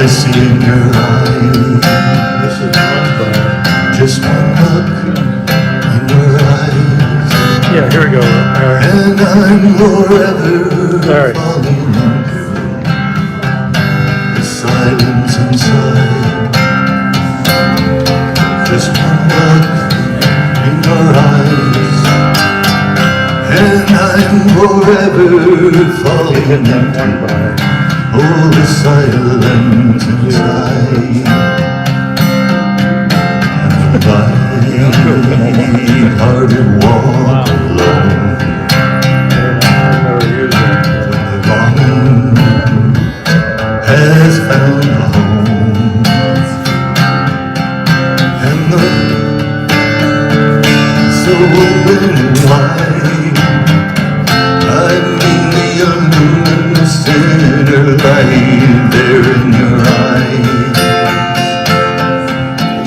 I see in your eyes. This is one by. Just one look in your eyes. Yeah, here we go. And I'm forever Sorry. falling into the silence inside. Just one look in your eyes, and I'm forever falling into all the silence inside. And I hearted walk alone. The longing has found a home, and the so open and wide. I mean the unluminous center light there in your eyes.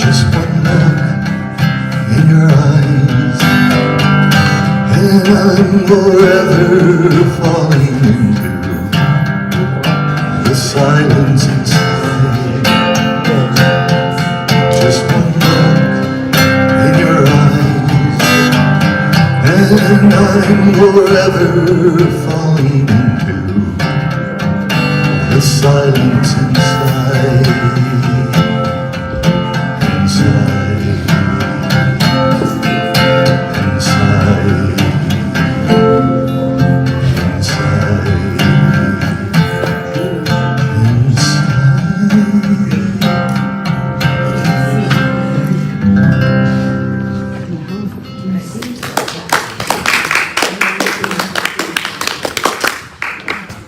Just one look in your eyes, and I'm forever falling into the silence inside. Just one look in your eyes, and I'm forever falling into the silence inside. Inside. Inside.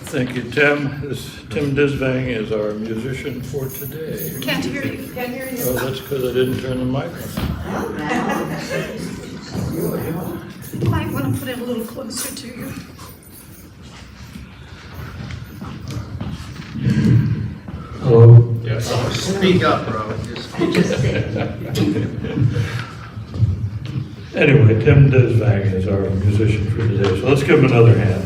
Thank you, Tim. Tim Disvang is our musician for today. Can't hear you. Can't hear you. Oh, that's because I didn't turn the microphone. You might want to put it a little closer to you. Hello? Yes. Speak up, bro. Just Anyway, Tim Disvang is our musician for today, so let's give him another hand.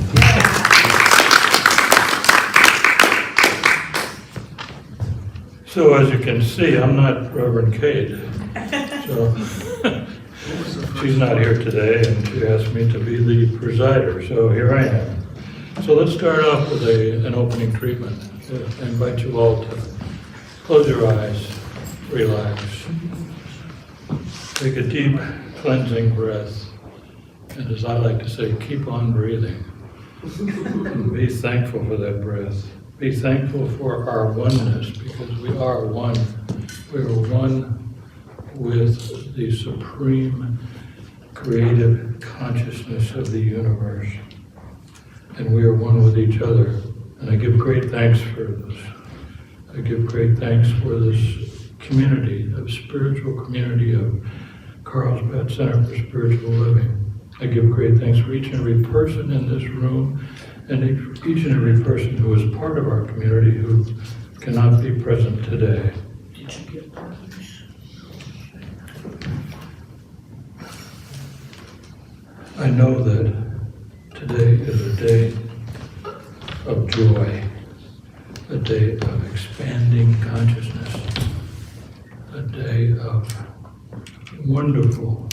So as you can see, I'm not Reverend Cade. So she's not here today, and she asked me to be the presider, so here I am. So let's start off with an opening treatment. I invite you all to close your eyes, relax, take a deep cleansing breath, and as I like to say, keep on breathing. And be thankful for that breath. Be thankful for our oneness, because we are one. We are one with the supreme creative consciousness of the universe. And we are one with each other. And I give great thanks for this. I give great thanks for this community, of spiritual community of Carlsbad Center for Spiritual Living. I give great thanks for each and every person in this room, and each and every person who is part of our community who cannot be present today. I know that today is a day of joy, a day of expanding consciousness, a day of wonderful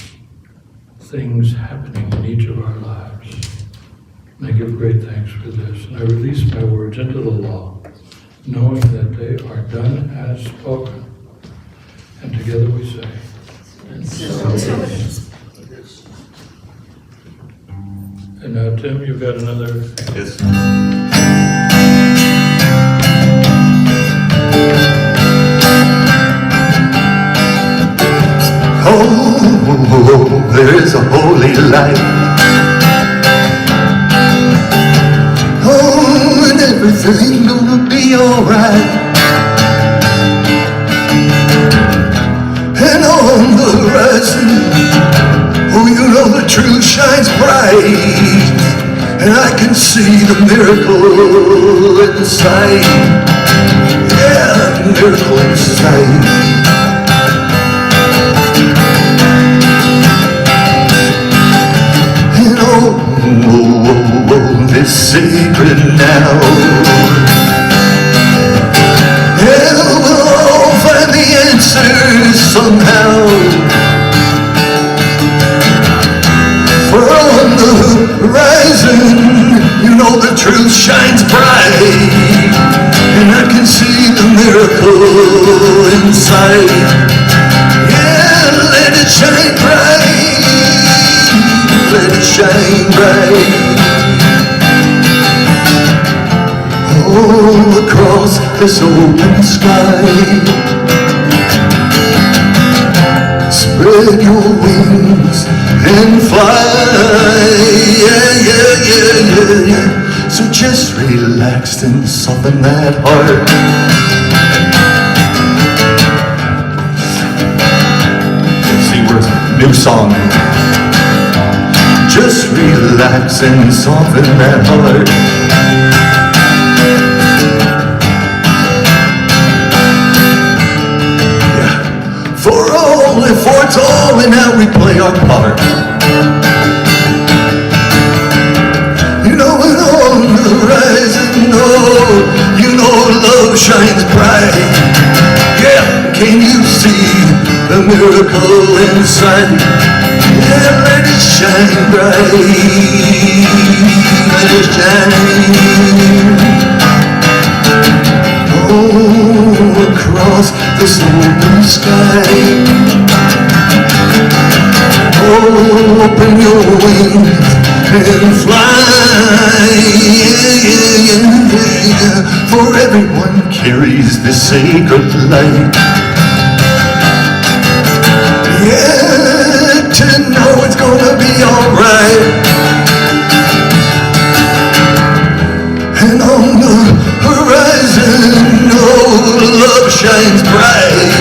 things happening in each of our lives. And I give great thanks for this. And I release my words into the law, knowing that they are done as spoken. And together we say, and so it is. And now, Tim, you've got another. Yes. Oh, there is a holy light. Oh, and everything gonna be alright. And on the horizon, oh, you know the truth shines bright. And I can see the miracle inside. Yeah, miracle inside. And oh, this sacred now. Yeah, inside. Yeah, let it shine bright. Let it shine bright. Oh, across this open sky. Spread your wings and fly. Yeah, yeah, yeah, yeah, yeah. So just relax and soften that heart. See, we're a new song. Just relax and soften that heart. For it's all and how we play our part. You know it on the horizon, oh, you know love shines bright. Yeah, can you see the miracle inside? Yeah, let it shine bright. Let it shine. Oh, across this open sky. Oh, open your wings and fly. Yeah, yeah, yeah, yeah. For everyone carries this sacred light. Yeah, to know it's gonna be alright. And on the horizon, oh, love shines bright.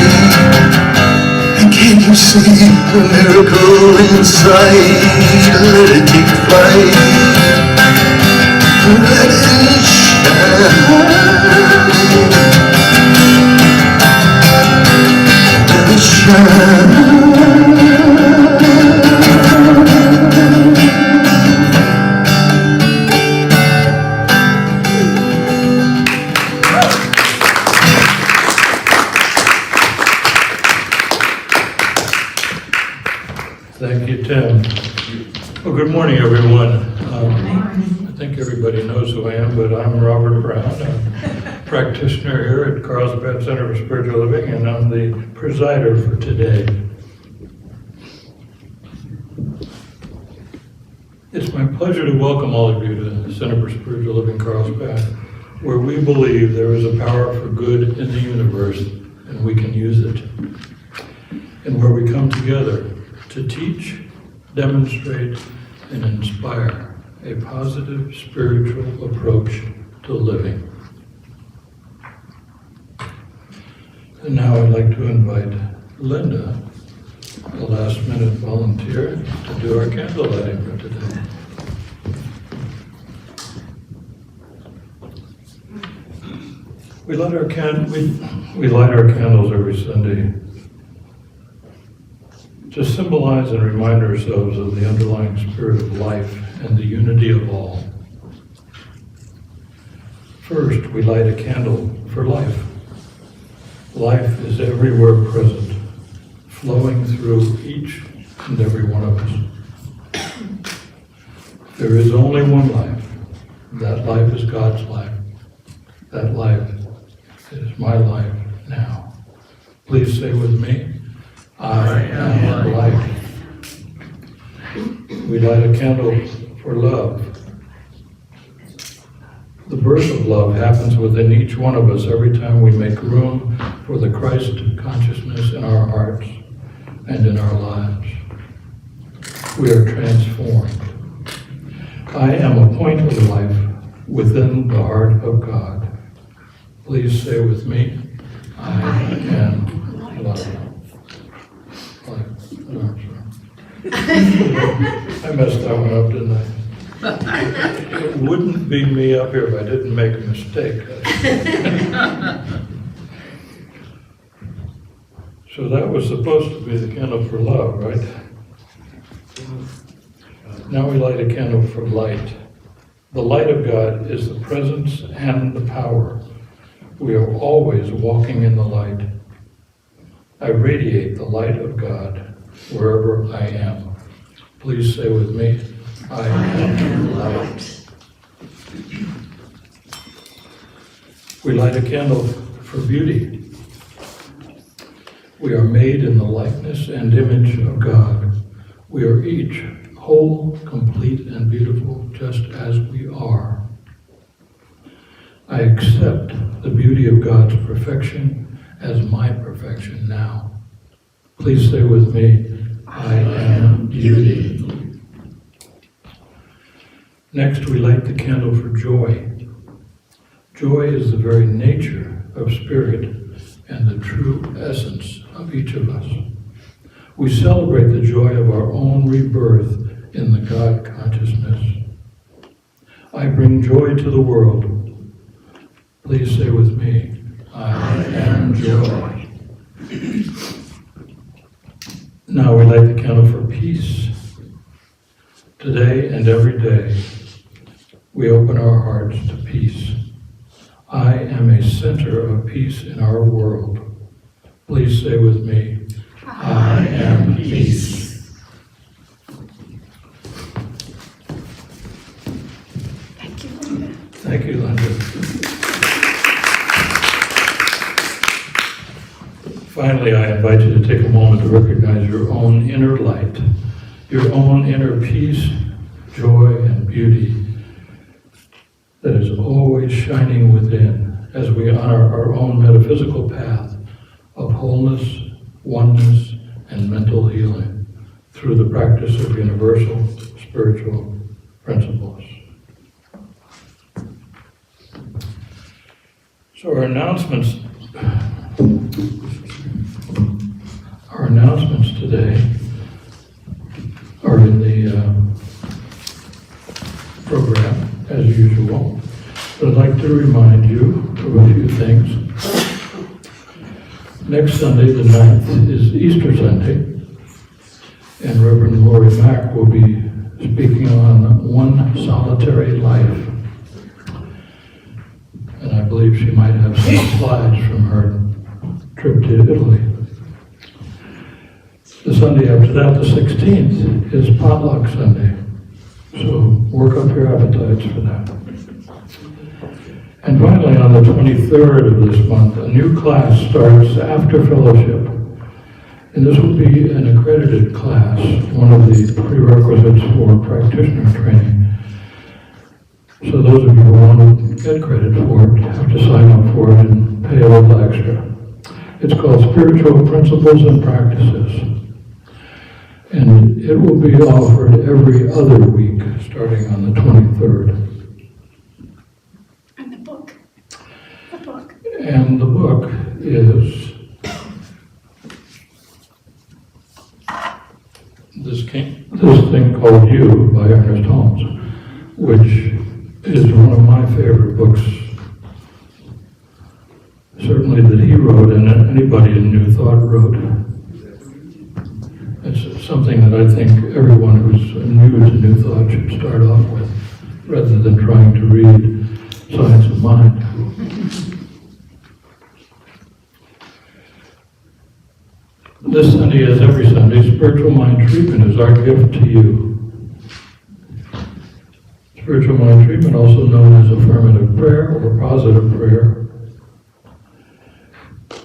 And can you see the miracle inside? Let it take flight. Let it shine. Let it shine. Thank you, Tim. Well, good morning, everyone. I think everybody knows who I am, but I'm Robert Brown, a practitioner here at Carlsbad Center for Spiritual Living, and I'm the presider for today. It's my pleasure to welcome all of you to the Center for Spiritual Living Carlsbad, where we believe there is a power for good in the universe, and we can use it, and where we come together to teach, demonstrate, and inspire a positive spiritual approach to living. And now I'd like to invite Linda, the last-minute volunteer, to do our candle lighting for today. We light our candles every Sunday to symbolize and remind ourselves of the underlying spirit of life and the unity of all. First, we light a candle for life. Life is everywhere present, flowing through each and every one of us. There is only one life. That life is God's life. That life is my life now. Please say with me, I am life. We light a candle for love. The birth of love happens within each one of us every time we make room for the Christ consciousness in our hearts and in our lives. We are transformed. I am a point of life within the heart of God. Please say with me, I am love. I messed that one up, didn't I? It wouldn't be me up here if I didn't make a mistake. So that was supposed to be the candle for love, right? Now we light a candle for light. The light of God is the presence and the power. We are always walking in the light. I radiate the light of God wherever I am. Please say with me, I am light. We light a candle for beauty. We are made in the likeness and image of God. We are each whole, complete, and beautiful just as we are. I accept the beauty of God's perfection as my perfection now. Please say with me, I am beauty. Next, we light the candle for joy. Joy is the very nature of spirit and the true essence of each of us. We celebrate the joy of our own rebirth in the God consciousness. I bring joy to the world. Please say with me, I am joy. Now we light the candle for peace. Today and every day, we open our hearts to peace. I am a center of peace in our world. Please say with me, I am peace. Thank you, Linda. Thank you, Linda. Finally, I invite you to take a moment to recognize your own inner light, your own inner peace, joy, and beauty that is always shining within as we honor our own metaphysical path of wholeness, oneness, and mental healing through the practice of universal spiritual principles. So our announcements today are in the program, as usual. But I'd like to remind you of a few things. Next Sunday, the 9th, is Easter Sunday, and Reverend Lori Mack will be speaking on one solitary life. And I believe she might have some slides from her trip to Italy. The Sunday after that, the 16th, is Potluck Sunday. So work up your appetites for that. And finally, on the 23rd of this month, a new class starts after fellowship. And this will be an accredited class, one of the prerequisites for practitioner training. So those of you who want to get credit for it have to sign up for it and pay a little extra. It's called Spiritual Principles and Practices. And it will be offered every other week, starting on the 23rd. And the book. The book. And the book is this thing called You by Ernest Holmes, which is one of my favorite books, certainly that he wrote and that anybody in New Thought wrote. It's something that I think everyone who's new to New Thought should start off with, rather than trying to read Science of Mind. This Sunday, as every Sunday, Spiritual Mind Treatment is our gift to you. Spiritual Mind Treatment, also known as affirmative prayer or positive prayer,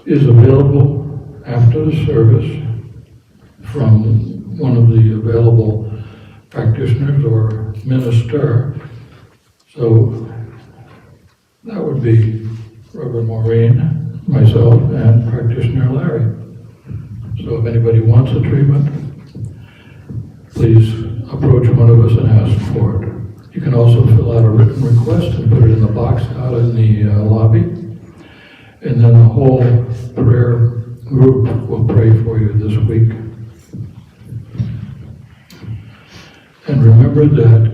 is available after the service from one of the available practitioners or minister. So that would be Reverend Maurene, myself, and practitioner Larry. So if anybody wants a treatment, please approach one of us and ask for it. You can also fill out a written request and put it in the box out in the lobby. And then the whole prayer group will pray for you this week. And remember that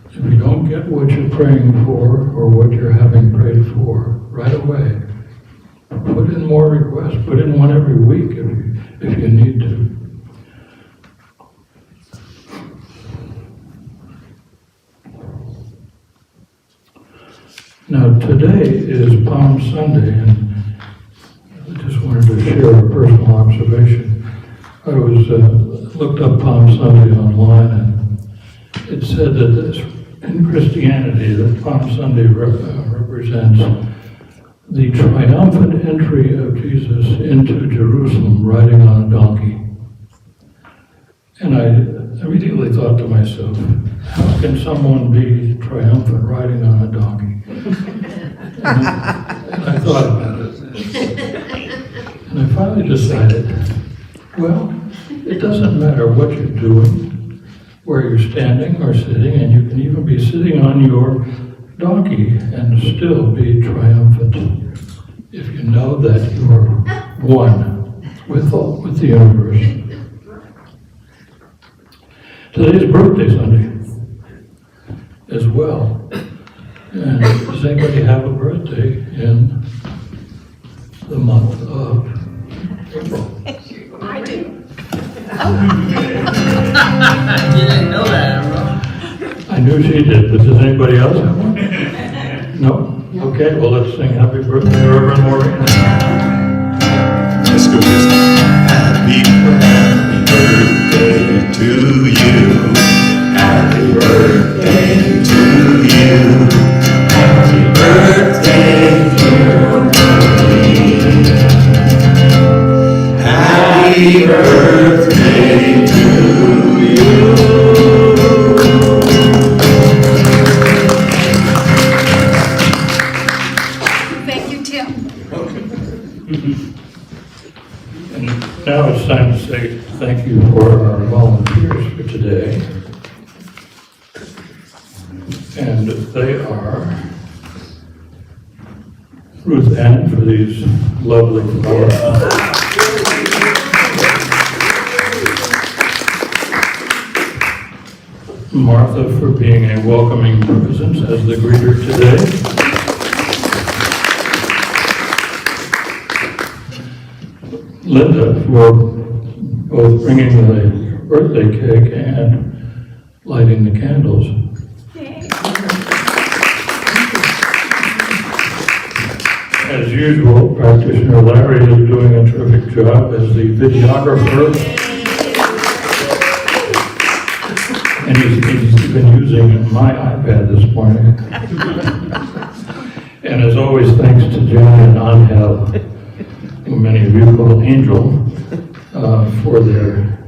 if you don't get what you're praying for or what you're having prayed for right away, put in more requests. Put in one every week if you need to. Now today is Palm Sunday, and I just wanted to share a personal observation. I was looked up Palm Sunday online, and it said that in Christianity, that Palm Sunday represents the triumphant entry of Jesus into Jerusalem riding on a donkey. And I immediately thought to myself, how can someone be triumphant riding on a donkey? And I thought about it. And I finally decided, well, it doesn't matter what you're doing, where you're standing or sitting, and you can even be sitting on your donkey and still be triumphant if you know that you're one with the universe. Today's birthday Sunday as well. And does anybody have a birthday in the month of April? I do. You didn't know that, bro. I knew she did, but does anybody else have one? No? Okay, well, let's sing happy birthday, Reverend Maurene. Let's go this. Happy birthday to you. Happy birthday to you. Happy birthday, dear Maureen. Happy birthday to you. Thank you, Tim. And now it's time to say thank you for our volunteers for today. And they are Ruth Ann for these lovely flowers. Martha for being a welcoming presence as the greeter today. Linda for both bringing the birthday cake and lighting the candles. As usual, practitioner Larry is doing a terrific job as the videographer. And he's been using my iPad this morning. And as always, thanks to Jan and Angel, who many of you call Angel, for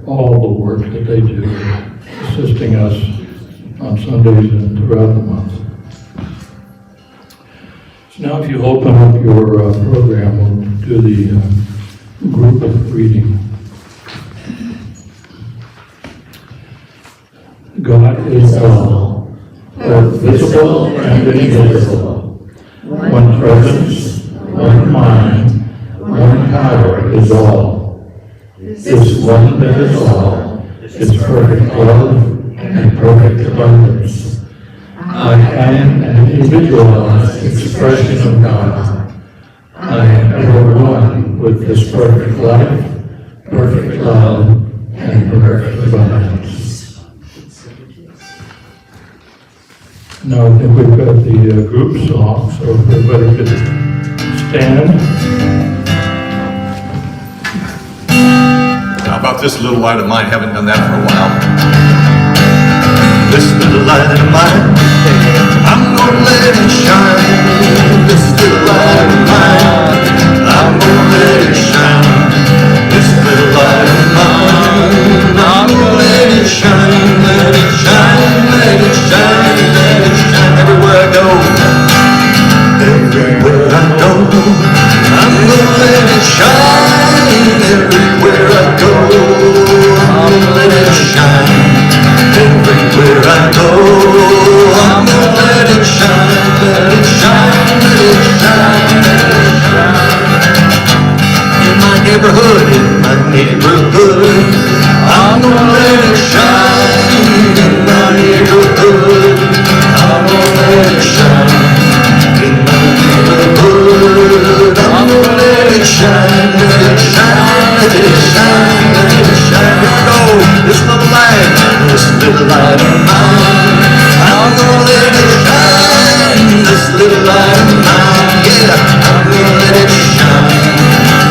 all the work that they do, assisting us on Sundays and throughout the month. So now if you open up your program, we'll do the group reading. God is all, both visible and invisible, one presence, one mind, one power is all. This one that is all is perfect love and perfect abundance. I am an individualized expression of God. I am ever one with this perfect life, perfect love, and perfect abundance. Now I think we've got the group song, so if everybody could stand. How about this little light of mine? Haven't done that for a while. This little light of mine, I'm gonna let it shine. This little light of mine, I'm gonna let it shine. This little light of mine, I'm gonna let it shine, let it shine, let it shine, let it shine. Everywhere I go, everywhere I go, I'm gonna let it shine. Everywhere I go, I'm gonna let it shine. Everywhere I go, I'm gonna let it shine, let it shine, let it shine, let it shine. In my neighborhood, I'm gonna let it shine. In my neighborhood, I'm gonna let it shine. In my neighborhood, I'm gonna let it shine, let it shine, let it shine, let it shine. Here we go, this little light of mine, I'm gonna let it shine. This little light of mine, yeah, I'm gonna let it shine.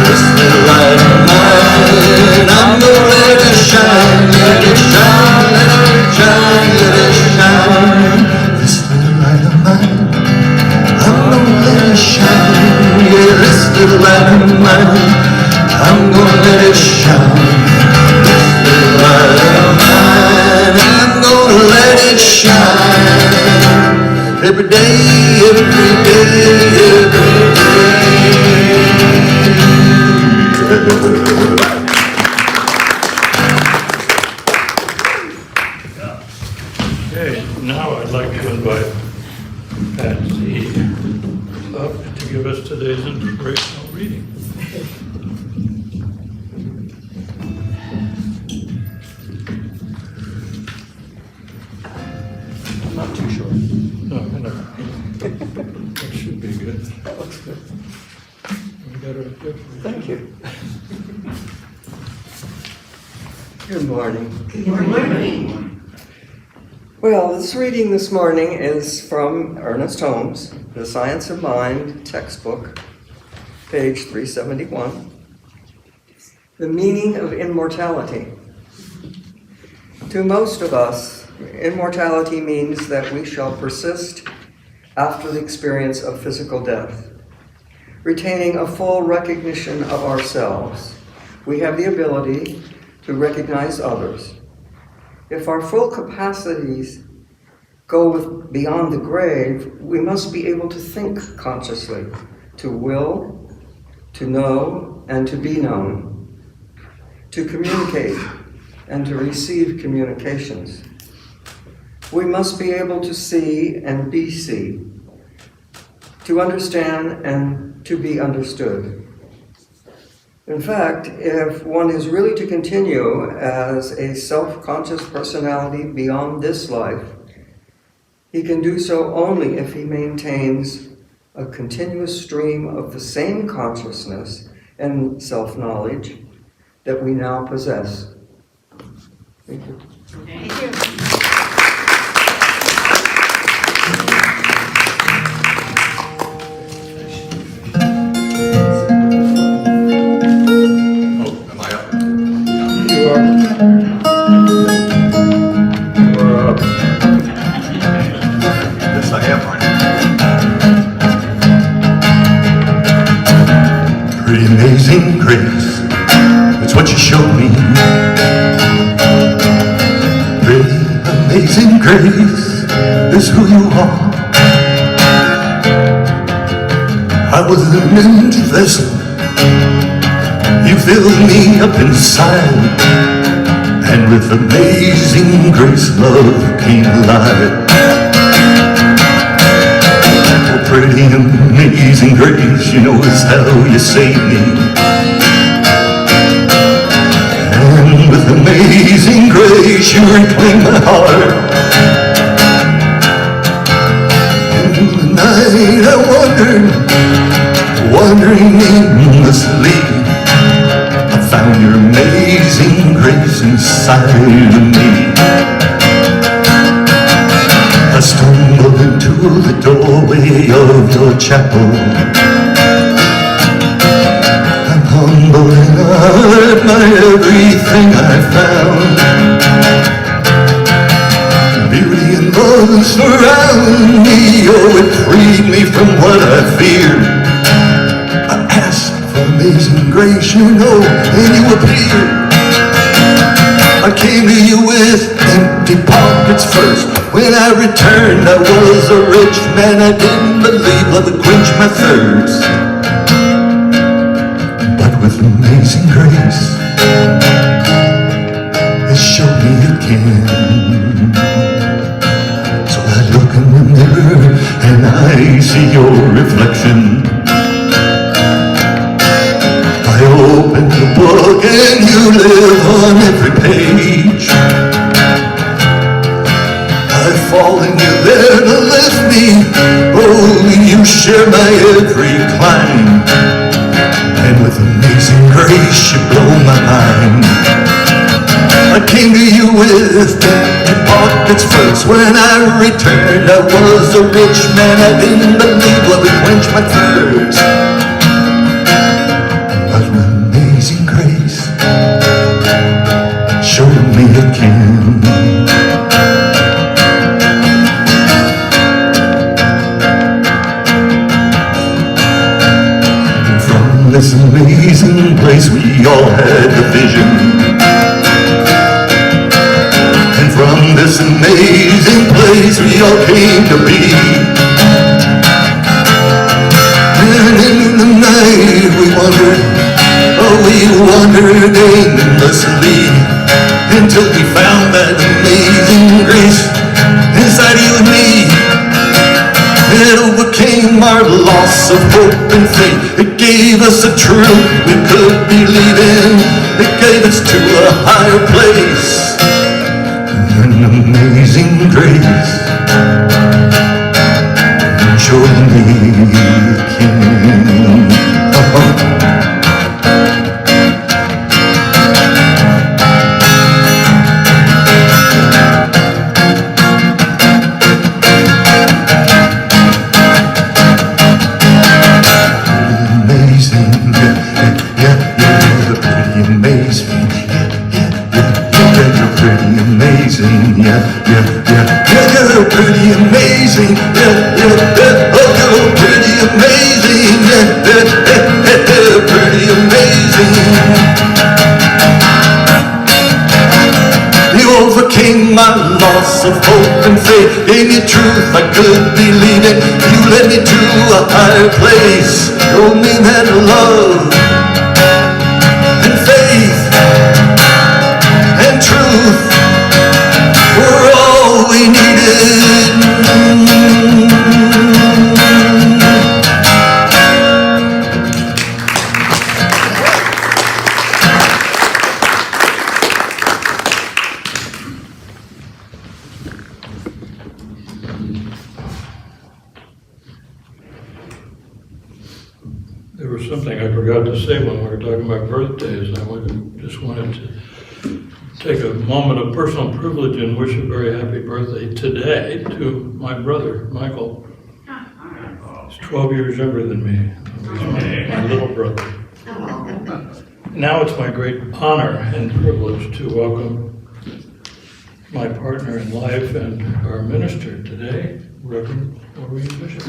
This little light of mine, I'm gonna let it shine, let it shine, let it shine, let it shine. This little light of mine, I'm gonna let it shine. light of mine, I'm gonna let it shine. This little light of mine, I'm gonna let it shine. Every day, every day, every Okay, now I'd like to invite Patsy up to give us today's inspirational reading. Not too short. No. That should be good. That looks good. We got our gift. Thank you. Good morning. Well, this reading this morning is from Ernest Holmes, The Science of Mind textbook, page 371. The meaning of immortality. To most of us, immortality means that we shall persist after the experience of physical death. Retaining a full recognition of ourselves, we have the ability to recognize others. If our full capacities go beyond the grave, we must be able to think consciously, to will, to know, and to be known, to communicate, and to receive communications. We must be able to see and be seen, to understand and to be understood. In fact, if one is really to continue as a self-conscious personality beyond this life, he can do so only if he maintains a continuous stream of the same consciousness and self-knowledge that we now possess. Thank you. Thank you. Am I up? You are up. Yes, I am, Martin. Pretty amazing grace, it's what you showed me. Pretty amazing grace is who you are. I was an empty vessel, you filled me up inside, and with amazing grace, love came alive. Oh, pretty amazing grace, you know it's how you saved me. And with amazing grace, you reclaimed my heart. Into the night I wandered, wandering aimlessly. I found your amazing grace inside of me. I stumbled into the doorway of your chapel. I'm humble and I admire everything I found. Beauty and love surround me, oh, it freed me from what I feared. I asked for amazing grace, you know, and you appeared. I came to you with empty pockets first. When I returned, I was a rich man. I didn't believe love would quench my thirst. But with amazing grace, it showed me again. So I look in the mirror and I see your reflection. I open the book and you live on every page. I fall and you're there to lift me. Oh, you share my every climb. And with amazing grace you blow my mind. I came to you with empty pockets first. When I returned, I was a rich man. I didn't believe love would quench my thirst. But with amazing grace, showed me again. this amazing place we all had a vision. And from this amazing place we all came to be. And in the night we wandered, oh we wandered aimlessly, until we found that amazing grace inside you and me. It overcame our loss of hope and faith. It gave us a truth we could believe in. It gave us to a higher place, an amazing grace. Joy me, King. Pretty amazing, yeah, yeah, yeah. Oh, you're pretty amazing, yeah, yeah, yeah, yeah, pretty amazing. You overcame my loss of hope and faith, gave me truth I could believe in. You led me to a higher place, showed me that love and faith and truth were all we needed. There was something I forgot to say when we were talking about birthdays. I just wanted to take a moment of personal privilege and wish a very happy birthday today to my brother, Michael. He's 12 years younger than me. He's my little brother. Now it's my great honor and privilege to welcome my partner in life and our minister today, Reverend Maurene Bishop.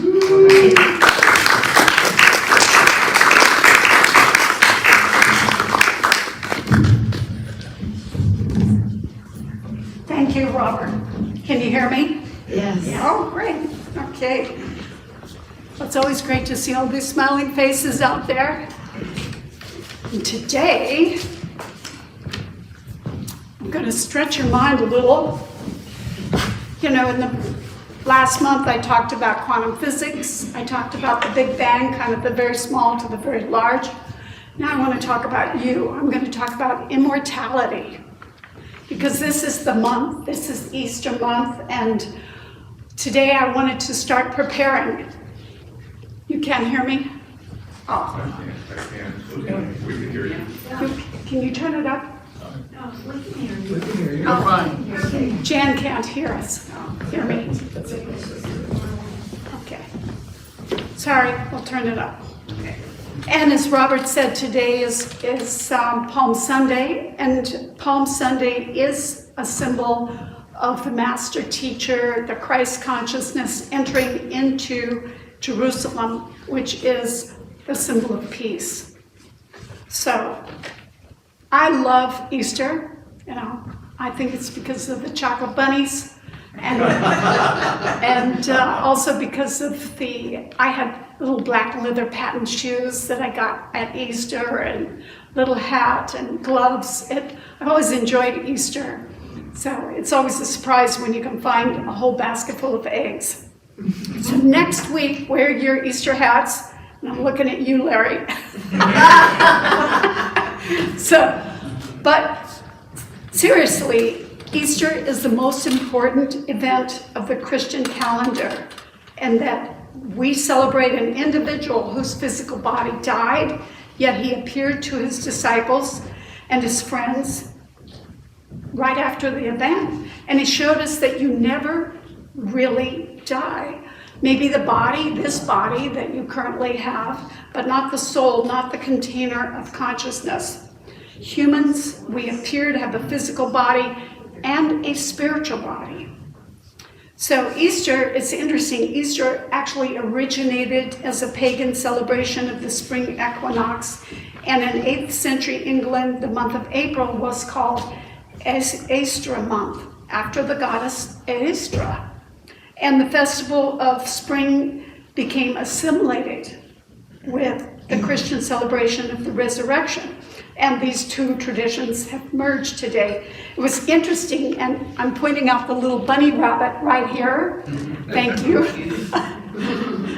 Thank you, Robert. Can you hear me? Yes. Oh, great. Okay. Well, it's always great to see all these smiling faces out there. And today, I'm going to stretch your mind a little. You know, in the last month, I talked about quantum physics. I talked about the Big Bang, kind of the very small to the very large. Now I want to talk about you. I'm going to talk about immortality. Because this is the month, this is Easter month, and today I wanted to start preparing. You can't hear me? Oh. I can. We can hear you. Can you turn it up? No, we can hear you. You're fine. Okay. Jan can't hear us. Hear me? Okay. Sorry, we'll turn it up. And as Robert said, today is Palm Sunday, and Palm Sunday is a symbol of the master teacher, the Christ consciousness entering into Jerusalem, which is the symbol of peace. So, I love Easter, you know. I think it's because of the chocolate bunnies, and also because of I had little black leather patent shoes that I got at Easter, and little hat and gloves. I've always enjoyed Easter. So it's always a surprise when you can find a whole basket full of eggs. So next week, wear your Easter hats. And I'm looking at you, Larry. But seriously, Easter is the most important event of the Christian calendar, and that we celebrate an individual whose physical body died, yet he appeared to his disciples and his friends right after the event. And he showed us that you never really die. Maybe the body, this body that you currently have, but not the soul, not the container of consciousness. Humans, we appear to have a physical body and a spiritual body. So Easter, it's interesting, Easter actually originated as a pagan celebration of the spring equinox, and in 8th century England, the month of April was called Aestra month, after the goddess Aestra. And the festival of spring became assimilated with the Christian celebration of the resurrection. And these two traditions have merged today. It was interesting, and I'm pointing out the little bunny rabbit right here. Thank you.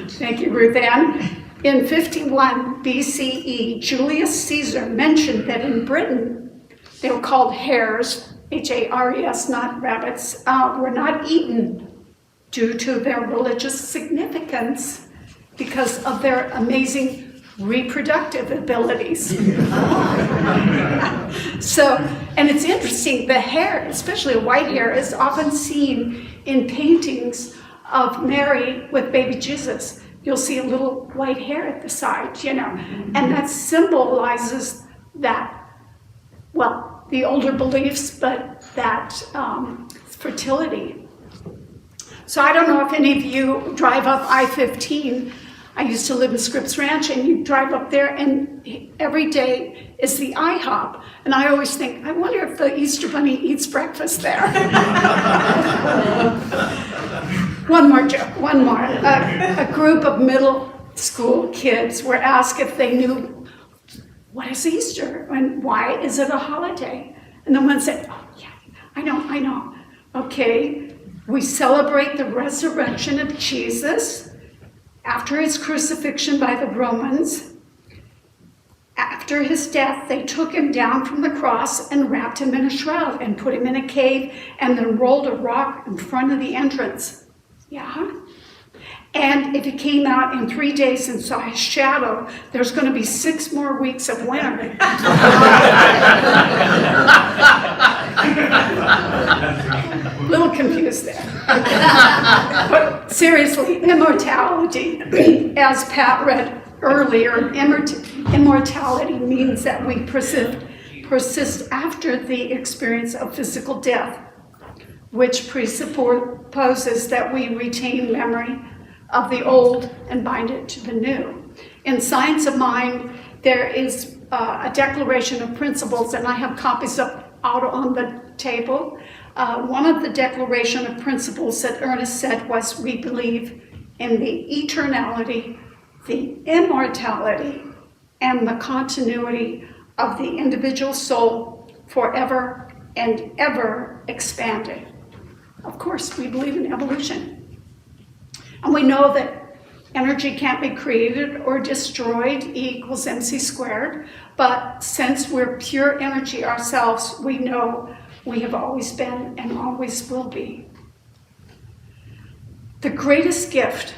Thank you, Ruth Ann. In 51 BCE, Julius Caesar mentioned that in Britain, they were called hares, H-A-R-E-S, not rabbits, were not eaten due to their religious significance because of their amazing reproductive abilities. So, and it's interesting, the hare, especially a white hare, is often seen in paintings of Mary with baby Jesus. You'll see a little white hare at the side, you know, and that symbolizes that, well, the older beliefs, but that fertility. So I don't know if any of you drive up I-15. I used to live in Scripps Ranch, and you drive up there, and every day is the IHOP. And I always think, I wonder if the Easter Bunny eats breakfast there. One more joke, one more. A group of middle school kids were asked if they knew, what is Easter, and why is it a holiday? And the one said, oh, yeah, I know. Okay, we celebrate the resurrection of Jesus after his crucifixion by the Romans. After his death, they took him down from the cross and wrapped him in a shroud and put him in a cave and then rolled a rock in front of the entrance. Yeah. And if he came out in 3 days and saw his shadow, there's going to be 6 more weeks of winter. Little confused there. But seriously, immortality, as Pat read earlier, immortality means that we persist after the experience of physical death, which presupposes that we retain memory of the old and bind it to the new. In Science of Mind, there is a declaration of principles, and I have copies out on the table. One of the declaration of principles that Ernest said was, we believe in the eternality, the immortality, and the continuity of the individual soul forever and ever expanding. Of course, we believe in evolution. And we know that energy can't be created or destroyed, E equals mc squared, but since we're pure energy ourselves, we know we have always been and always will be. The greatest gift,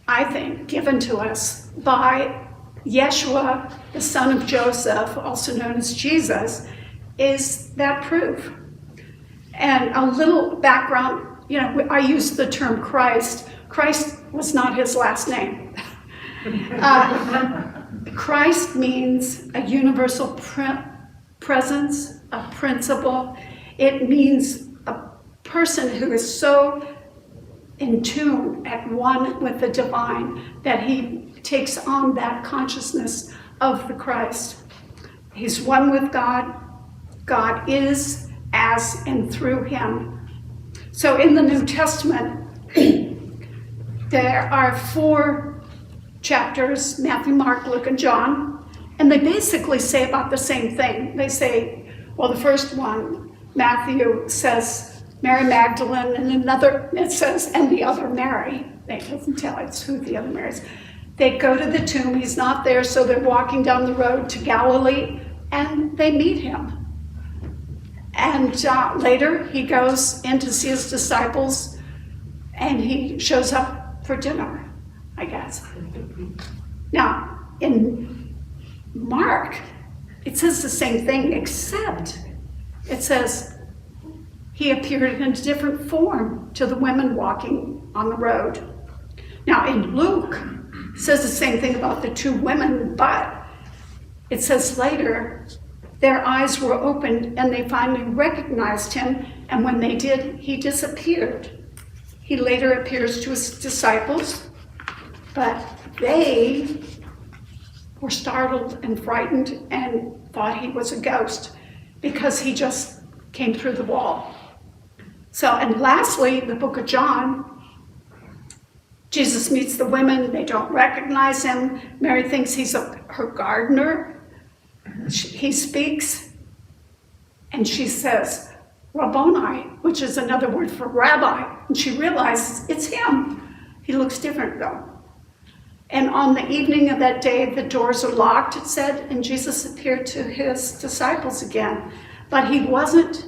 I think, given to us by Yeshua, the son of Joseph, also known as Jesus, is that proof. And a little background, you know, I use the term Christ. Christ was not his last name. Christ means a universal presence, a principle. It means a person who is so in tune, at one with the divine, that he takes on that consciousness of the Christ. He's one with God. God is, as, and through him. So in the New Testament, there are 4 chapters, Matthew, Mark, Luke, and John, and they basically say about the same thing. They say, well, the first one, Matthew says Mary Magdalene, and another, it says, and the other Mary. It doesn't tell us who the other Mary is. They go to the tomb, he's not there, so they're walking down the road to Galilee, and they meet him. And later, he goes in to see his disciples, and he shows up for dinner, I guess. Now, in Mark, it says the same thing, except it says he appeared in a different form to the women walking on the road. Now, in Luke, it says the same thing about the 2 women, but it says later, their eyes were opened and they finally recognized him, and when they did, he disappeared. He later appears to his disciples, but they were startled and frightened and thought he was a ghost because he just came through the wall. So, and lastly, the book of John, Jesus meets the women, they don't recognize him. Mary thinks he's her gardener. He speaks, and she says, Rabboni, which is another word for rabbi. And she realizes it's him. He looks different though. And on the evening of that day, the doors are locked, it said, and Jesus appeared to his disciples again. But he wasn't,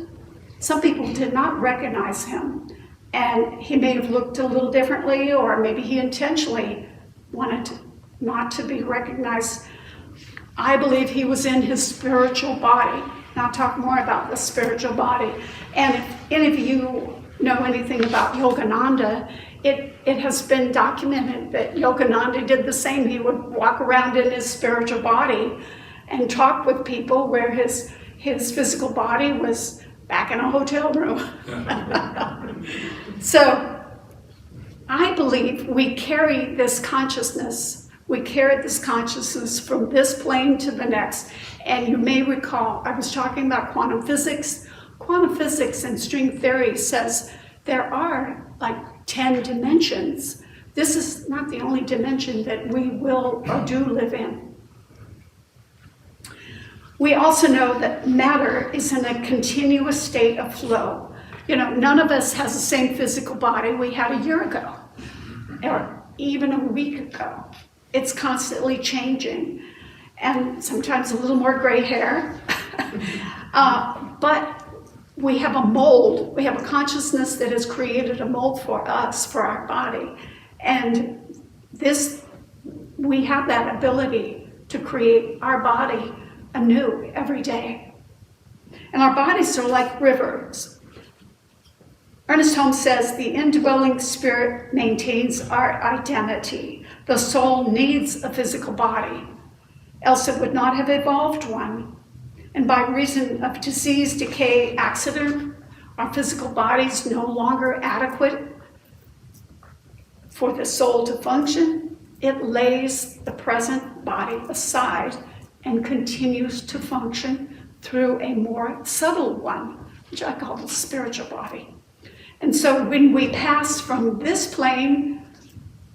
some people did not recognize him. And he may have looked a little differently, or maybe he intentionally wanted not to be recognized. I believe he was in his spiritual body. And I'll talk more about the spiritual body. And if any of you know anything about Yogananda, it has been documented that Yogananda did the same. He would walk around in his spiritual body and talk with people where his physical body was back in a hotel room. So I believe we carry this consciousness. We carry this consciousness from this plane to the next. And you may recall, I was talking about quantum physics. Quantum physics and string theory says there are like 10 dimensions. This is not the only dimension that we will or do live in. We also know that matter is in a continuous state of flow. You know, none of us has the same physical body we had a year ago, or even a week ago. It's constantly changing, and sometimes a little more gray hair. But we have a mold. We have a consciousness that has created a mold for us, for our body. And we have that ability to create our body anew every day. And our bodies are like rivers. Ernest Holmes says, the indwelling spirit maintains our identity. The soul needs a physical body, else it would not have evolved one. And by reason of disease, decay, accident, our physical bodies no longer adequate for the soul to function, it lays the present body aside and continues to function through a more subtle one, which I call the spiritual body. And so when we pass from this plane,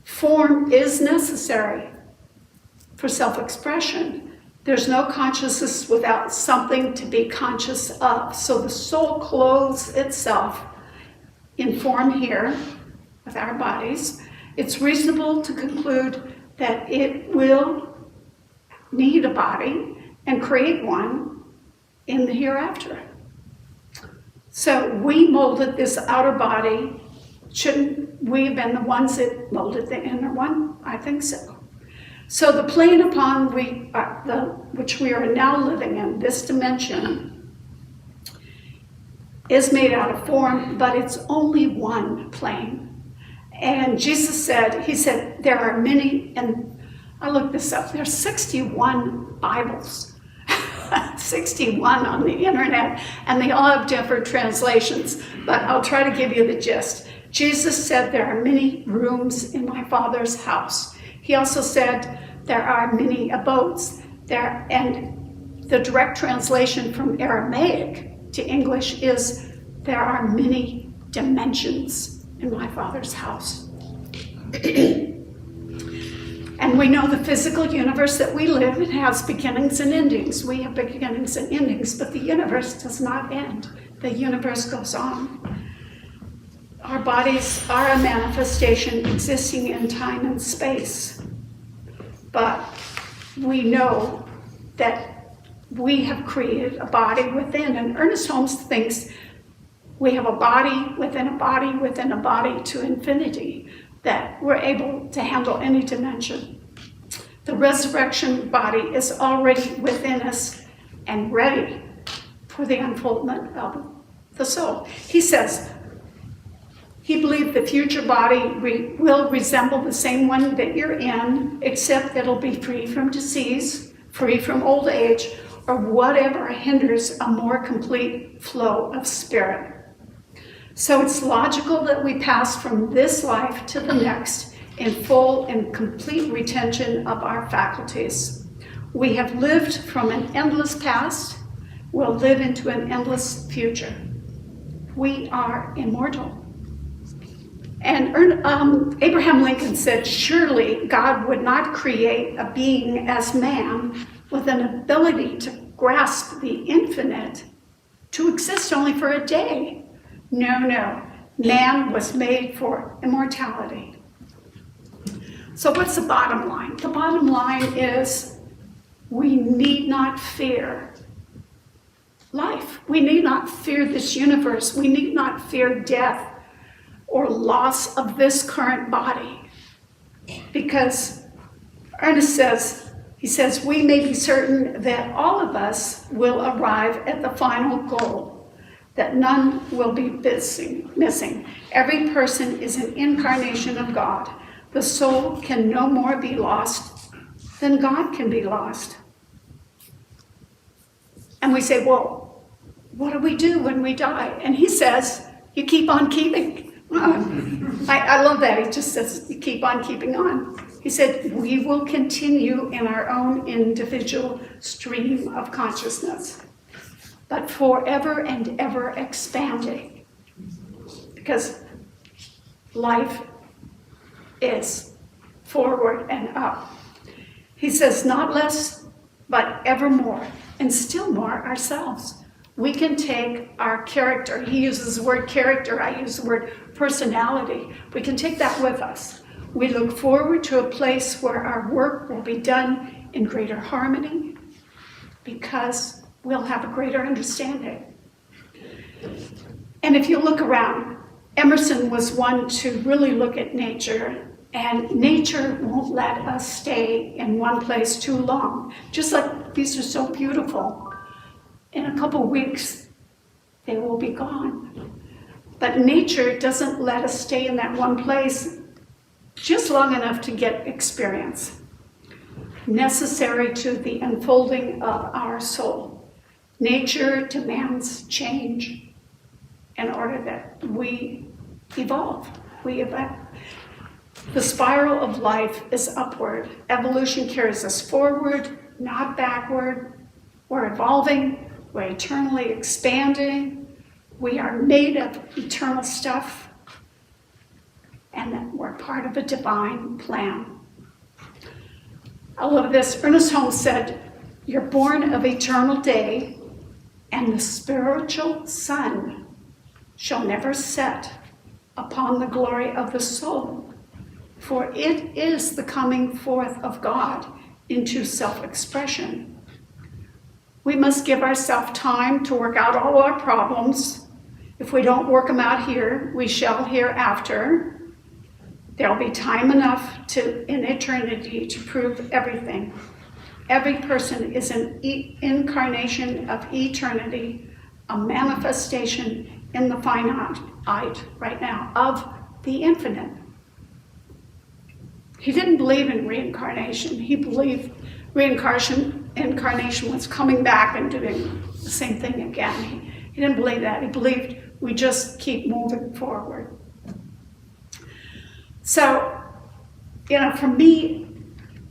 form is necessary for self-expression. There's no consciousness without something to be conscious of. So the soul clothes itself in form here with our bodies. It's reasonable to conclude that it will need a body and create one in the hereafter. So we molded this outer body. Shouldn't we have been the ones that molded the inner one? I think so. So the plane upon which we are now living in, this dimension, is made out of form, but it's only one plane. And Jesus said, he said, there are many, and I looked this up, there's 61 Bibles, 61 on the internet, and they all have different translations, but I'll try to give you the gist. Jesus said, there are many rooms in my Father's house. He also said, there are many abodes there, and the direct translation from Aramaic to English is, there are many dimensions in my Father's house. And we know the physical universe that we live in has beginnings and endings. We have beginnings and endings, but the universe does not end. The universe goes on. Our bodies are a manifestation existing in time and space. But we know that we have created a body within. And Ernest Holmes thinks we have a body within a body within a body to infinity, that we're able to handle any dimension. The resurrection body is already within us and ready for the unfoldment of the soul. He says, he believed the future body will resemble the same one that you're in, except that it'll be free from disease, free from old age, or whatever hinders a more complete flow of spirit. So it's logical that we pass from this life to the next in full and complete retention of our faculties. We have lived from an endless past, we'll live into an endless future. We are immortal. And Abraham Lincoln said, surely God would not create a being as man with an ability to grasp the infinite to exist only for a day. No, no. Man was made for immortality. So what's the bottom line? The bottom line is we need not fear life. We need not fear this universe. We need not fear death or loss of this current body. Because Ernest says, he says, we may be certain that all of us will arrive at the final goal, that none will be missing. Every person is an incarnation of God. The soul can no more be lost than God can be lost. And we say, well, what do we do when we die? And he says, you keep on keeping. I love that. He just says, you keep on keeping on. He said, we will continue in our own individual stream of consciousness, but forever and ever expanding. Because life is forward and up. He says, not less, but ever more, and still more ourselves. We can take our character, he uses the word character, I use the word personality. We can take that with us. We look forward to a place where our work will be done in greater harmony because we'll have a greater understanding. And if you look around, Emerson was one to really look at nature, and nature won't let us stay in one place too long. Just like these are so beautiful. In a couple weeks, they will be gone. But nature doesn't let us stay in that one place just long enough to get experience, necessary to the unfolding of our soul. Nature demands change in order that we evolve. The spiral of life is upward. Evolution carries us forward, not backward. We're evolving. We're eternally expanding. We are made of eternal stuff, and that we're part of a divine plan. I love this. Ernest Holmes said, you're born of eternal day, and the spiritual sun shall never set upon the glory of the soul, for it is the coming forth of God into self-expression. We must give ourselves time to work out all our problems. If we don't work them out here, we shall hereafter. There'll be time enough in eternity to prove everything. Every person is an incarnation of eternity, a manifestation in the finite right now of the infinite. He didn't believe in reincarnation. He believed incarnation was coming back and doing the same thing again. He didn't believe that. He believed we just keep moving forward. So, for me,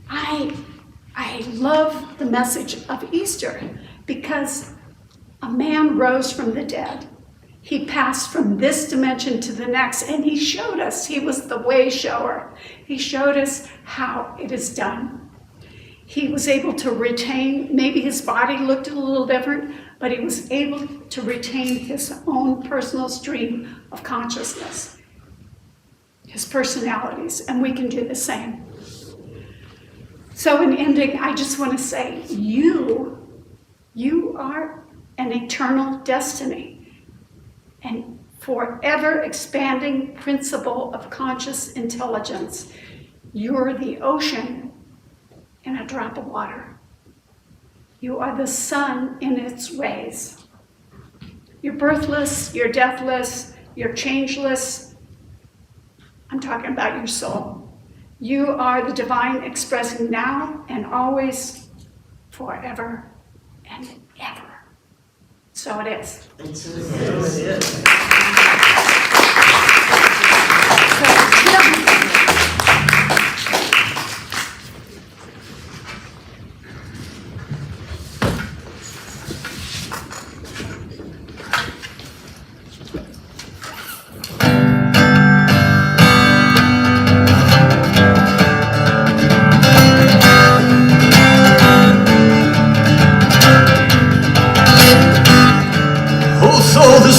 I love the message of Easter because a man rose from the dead. He passed from this dimension to the next, and he showed us. He was the way shower. He showed us how it is done. He was able to retain, maybe his body looked a little different, but he was able to retain his own personal stream of consciousness, his personalities, and we can do the same. So in ending, I just want to say, you are an eternal destiny, and forever expanding principle of conscious intelligence. You're the ocean in a drop of water. You are the sun in its rays. You're birthless, you're deathless, you're changeless. I'm talking about your soul. You are the divine expressing now and always, forever and ever. So it is. So it is.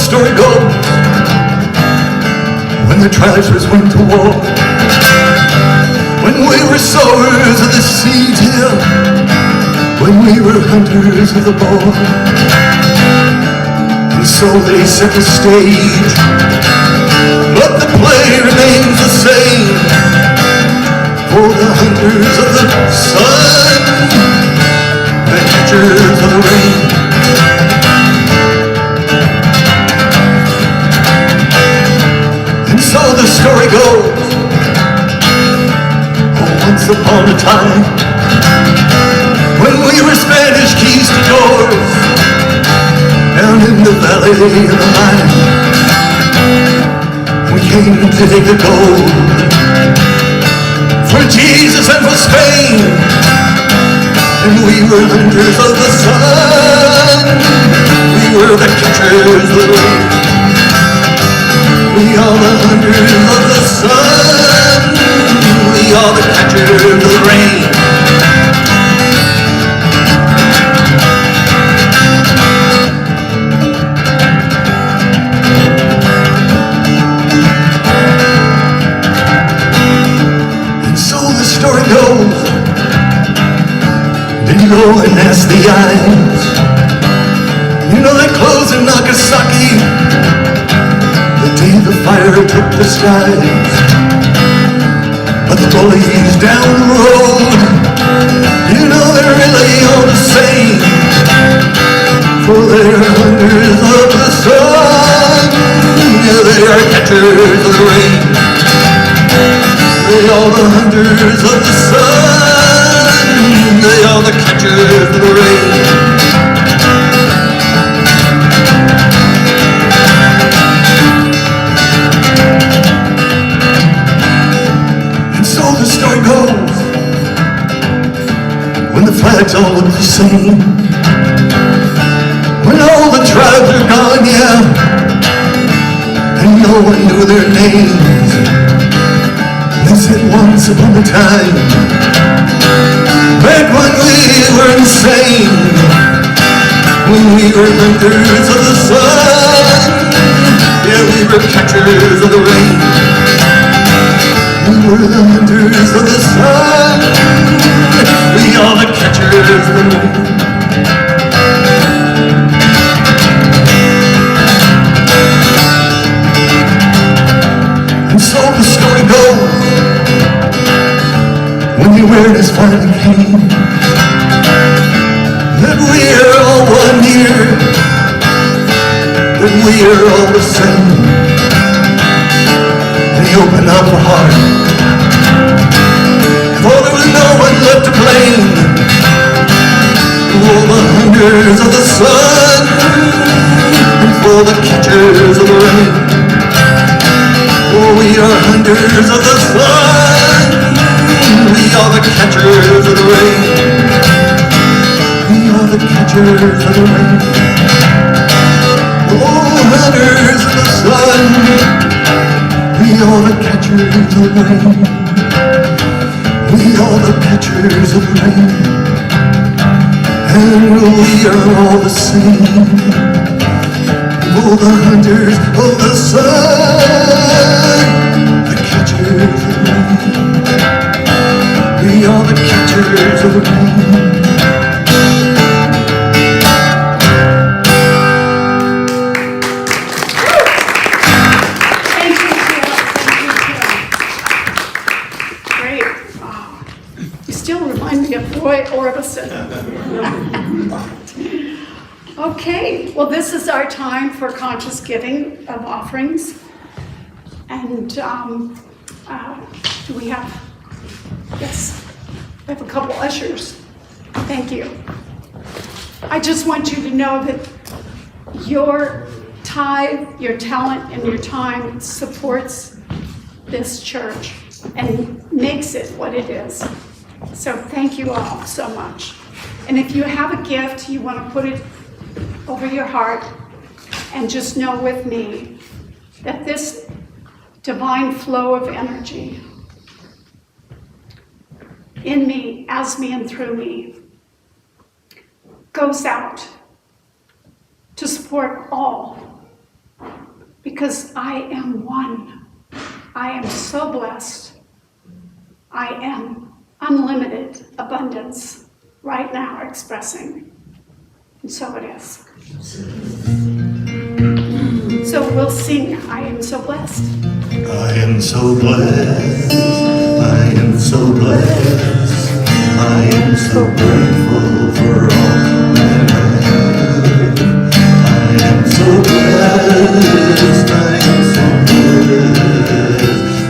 story goes, when the tribes went to war, when we were sowers of the seed hill, when we were hunters of the boar. And so they set the stage, but the play remains the same, for the hunters of the sun, the catchers of the rain. And so the story goes, oh, once upon a time, when we were Spanish conquistadors, down in the valley of the mine, we came to take the gold for Jesus and for Spain, and we were hunters of the sun, we were the catchers of the rain. We are the hunters of the sun, we are the catchers of the rain. Story goes, did you go and ask the eyes? You know they closed in Nagasaki the day the fire took the skies. But the bullies down the road, you know they're really all the same, for they are hunters of the sun, yeah, they are catchers of the rain. They are the hunters of the sun, they are the catchers of the rain. And so the story goes, when the flags all look the same, when all the tribes are gone, yeah, and no one knew their names. They said once upon a time, back when we were insane, when we were hunters of the sun, yeah, we were catchers of the rain. We were the hunters of the sun, we are the catchers of the rain. And so the story goes, when the awareness finally came that we are all one here, that we are all the same, and he opened up our heart, for there was no one left to blame. For the hunters of the sun, and for the catchers of the rain. For we are hunters of the sun, we are the catchers of the rain. We are the catchers of the rain. Oh, hunters of the sun, we are the catchers of the rain. We are the catchers of the rain. And we are all the same. Oh, the hunters of the sun, the catchers of the rain. We are the catchers of the rain. Thank you, Jill. Thank you, Jill. Great. Wow. You still remind me of Roy Orbison. Okay, well, this is our time for conscious giving of offerings. And do we have, yes, we have a couple ushers. Thank you. I just want you to know that your tithe, your talent, and your time supports this church and makes it what it is. So thank you all so much. And if you have a gift, you want to put it over your heart, and just know with me that this divine flow of energy in me, as me, and through me goes out to support all because I am one. I am so blessed. I am unlimited abundance right now expressing. And so it is. So we'll sing, I am so blessed. I am so blessed, I am so blessed, I am so grateful for all that I have. I am so blessed, I am so blessed,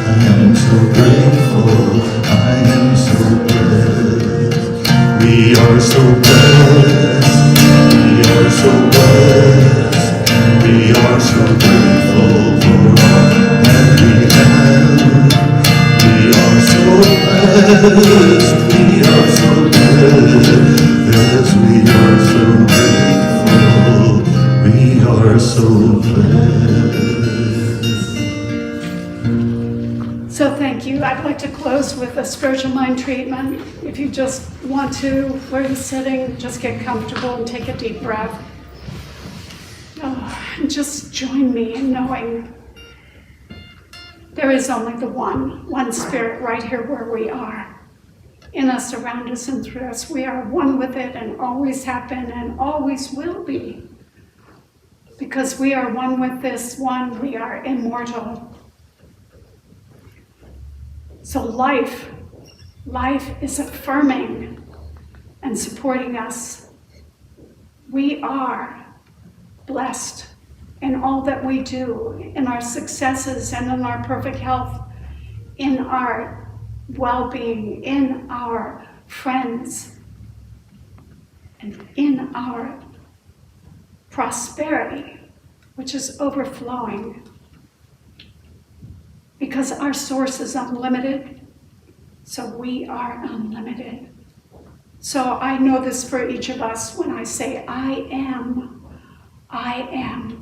I am so grateful, I am so blessed. We are so blessed, we are so blessed, we are so grateful for all that we have. We are so blessed, we are so blessed, yes, we are so grateful, we are so blessed. So thank you. I'd like to close with a spiritual mind treatment. If you just want to, where you're sitting, just get comfortable and take a deep breath. And just join me in knowing there is only the one spirit right here where we are. In us, around us, and through us. We are one with it and always have been and always will be. Because we are one with this one, we are immortal. So life is affirming and supporting us. We are blessed in all that we do, in our successes and in our perfect health, in our well-being, in our friends, and in our prosperity, which is overflowing. Because our source is unlimited, so we are unlimited. So I know this for each of us when I say, I am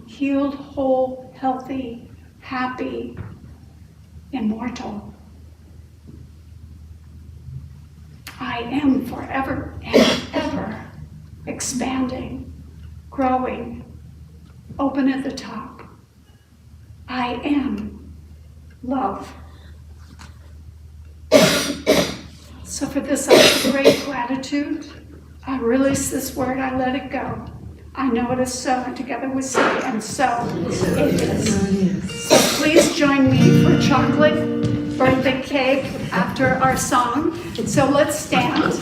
healed, whole, healthy, happy, immortal. I am forever and ever expanding, growing, open at the top. I am love. So for this, I have great gratitude. I release this word, I let it go. I know it is so, and together we say, and so it is. So please join me for chocolate birthday cake after our song. So let's stand.